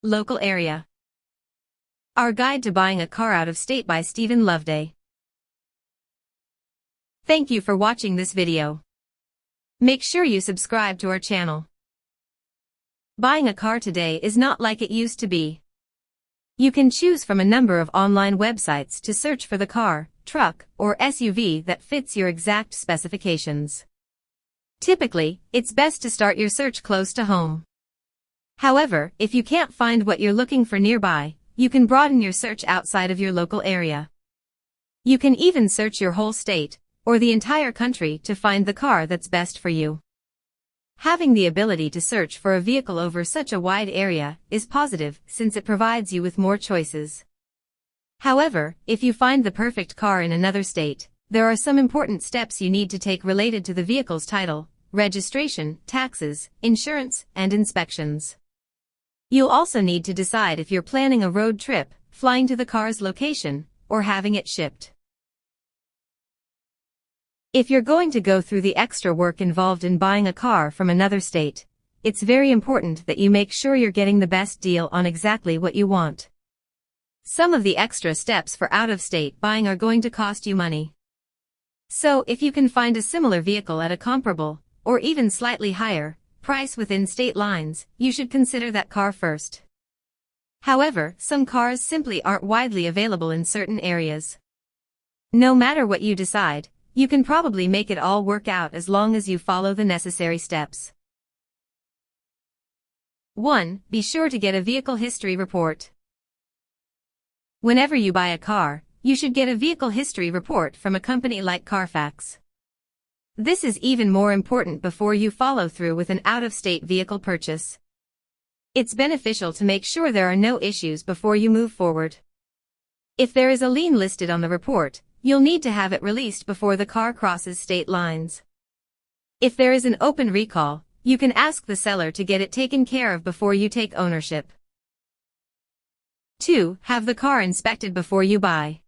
Local area. Our Guide to Buying a Car Out of State by Stephen Loveday. Thank you for watching this video. Make sure you subscribe to our channel. Buying a car today is not like it used to be. You can choose from a number of online websites to search for the car, truck, or SUV that fits your exact specifications. Typically, it's best to start your search close to home. However, if you can't find what you're looking for nearby, you can broaden your search outside of your local area. You can even search your whole state, or the entire country to find the car that's best for you. Having the ability to search for a vehicle over such a wide area is positive since it provides you with more choices. However, if you find the perfect car in another state, there are some important steps you need to take related to the vehicle's title, registration, taxes, insurance, and inspections. You'll also need to decide if you're planning a road trip, flying to the car's location, or having it shipped. If you're going to go through the extra work involved in buying a car from another state, it's very important that you make sure you're getting the best deal on exactly what you want. Some of the extra steps for out-of-state buying are going to cost you money. So, if you can find a similar vehicle at a comparable, or even slightly higher, price within state lines, you should consider that car first. However, some cars simply aren't widely available in certain areas. No matter what you decide, you can probably make it all work out as long as you follow the necessary steps. 1. Be sure to get a vehicle history report. Whenever you buy a car, you should get a vehicle history report from a company like Carfax. This is even more important before you follow through with an out-of-state vehicle purchase. It's beneficial to make sure there are no issues before you move forward. If there is a lien listed on the report, you'll need to have it released before the car crosses state lines. If there is an open recall, you can ask the seller to get it taken care of before you take ownership. 2. Have the car inspected before you buy.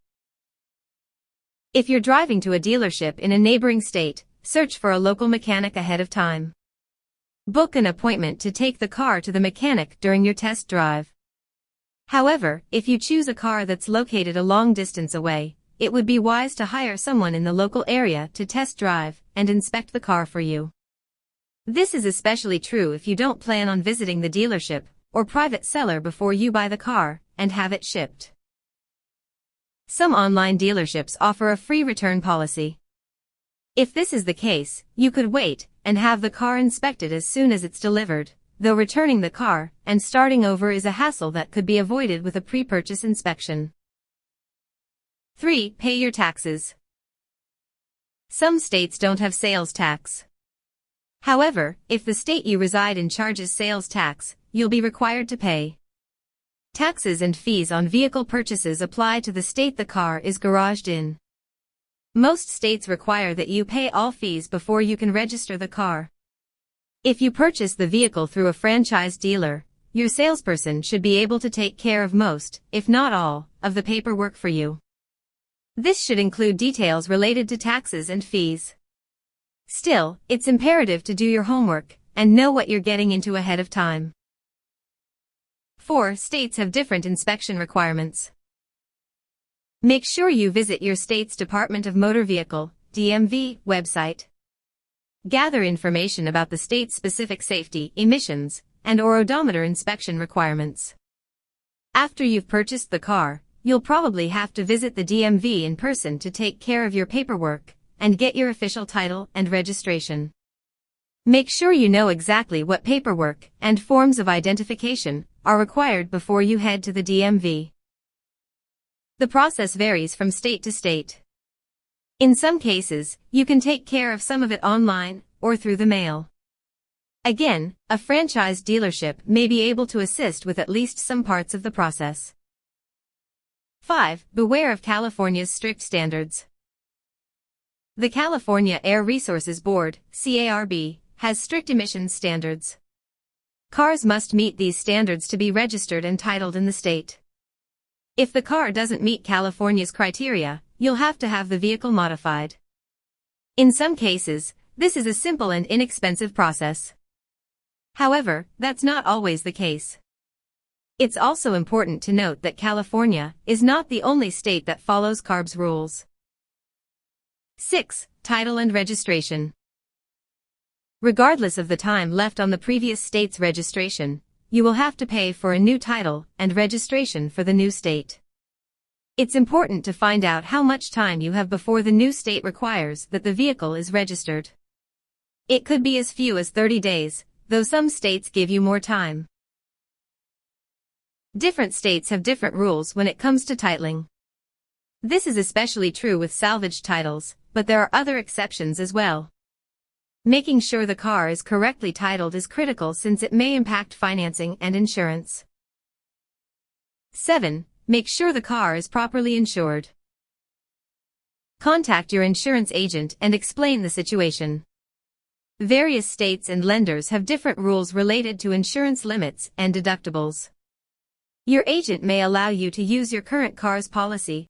If you're driving to a dealership in a neighboring state, search for a local mechanic ahead of time. Book an appointment to take the car to the mechanic during your test drive. However, if you choose a car that's located a long distance away, it would be wise to hire someone in the local area to test drive and inspect the car for you. This is especially true if you don't plan on visiting the dealership or private seller before you buy the car and have it shipped. Some online dealerships offer a free return policy. If this is the case, you could wait and have the car inspected as soon as it's delivered, though returning the car and starting over is a hassle that could be avoided with a pre-purchase inspection. 3. Pay your taxes. Some states don't have sales tax. However, if the state you reside in charges sales tax, you'll be required to pay. Taxes and fees on vehicle purchases apply to the state the car is garaged in. Most states require that you pay all fees before you can register the car. If you purchase the vehicle through a franchise dealer, your salesperson should be able to take care of most, if not all, of the paperwork for you. This should include details related to taxes and fees. Still, it's imperative to do your homework and know what you're getting into ahead of time. 4. States have different inspection requirements. Make sure you visit your state's Department of Motor Vehicle, DMV, website. Gather information about the state's specific safety, emissions, and/or odometer inspection requirements. After you've purchased the car, you'll probably have to visit the DMV in person to take care of your paperwork and get your official title and registration. Make sure you know exactly what paperwork and forms of identification are required before you head to the DMV. The process varies from state to state. In some cases, you can take care of some of it online or through the mail. Again, a franchise dealership may be able to assist with at least some parts of the process. 5. Beware of California's strict standards. The California Air Resources Board, CARB, has strict emissions standards. Cars must meet these standards to be registered and titled in the state. If the car doesn't meet California's criteria, you'll have to have the vehicle modified. In some cases, this is a simple and inexpensive process. However, that's not always the case. It's also important to note that California is not the only state that follows CARB's rules. 6. Title and registration. Regardless of the time left on the previous state's registration, you will have to pay for a new title and registration for the new state. It's important to find out how much time you have before the new state requires that the vehicle is registered. It could be as few as 30 days, though some states give you more time. Different states have different rules when it comes to titling. This is especially true with salvage titles, but there are other exceptions as well. Making sure the car is correctly titled is critical since it may impact financing and insurance. 7. Make sure the car is properly insured. Contact your insurance agent and explain the situation. Various states and lenders have different rules related to insurance limits and deductibles. Your agent may allow you to use your current car's policy,